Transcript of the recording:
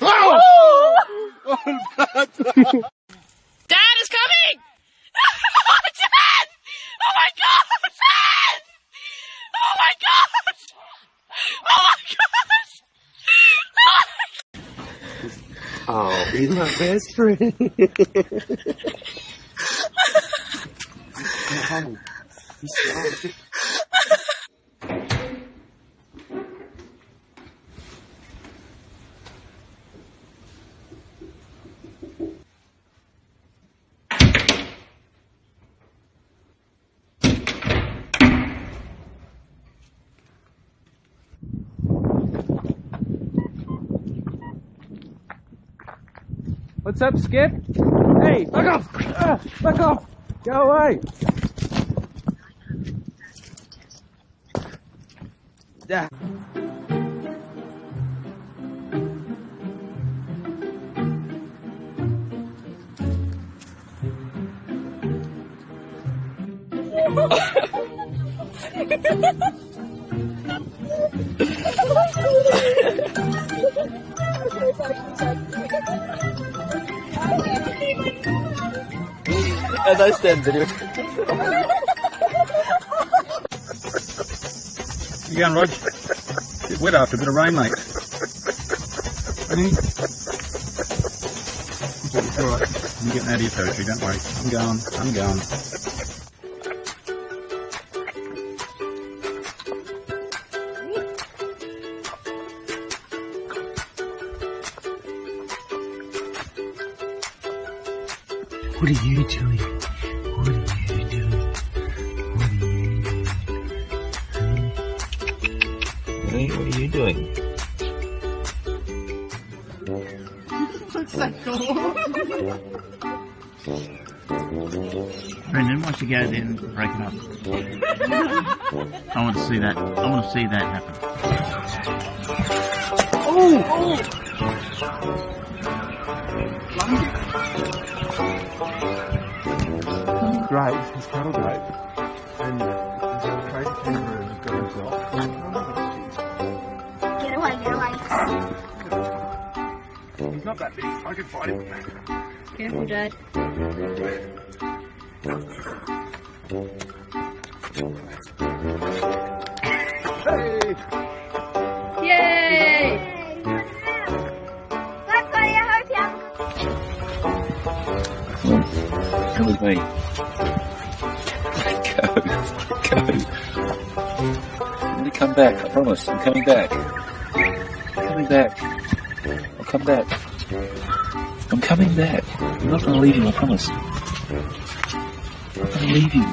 Oh! Dad is coming! Dad! Oh my God! Dad! Oh my God! Oh my God! Oh, he's my best friend. What's up, Skip? Hey, back off! Back off! Go away! Yeah. As I stand video. You going, Rog? Get wet after a bit of rain, mate. It's alright. I'm getting out of your territory, don't worry. I'm going. What are you doing? What are you doing? Hey, what are you doing? Looks so cool. Brendan, once you go there and break it up. I want to see that. I want to see that happen. Oh! Great, he's cattle great. And there's a crazy kangaroo that goes off. Get away, get away. He's not that big, I can fight him. Careful, Dad. Hey! Yay! Bye, buddy. I hope you have Come with me. Go. I'm gonna come back, I promise. I'm coming back. I'm coming back. I'll come back. I'm coming back. I'm not gonna leave you, I promise. I'm not gonna leave you.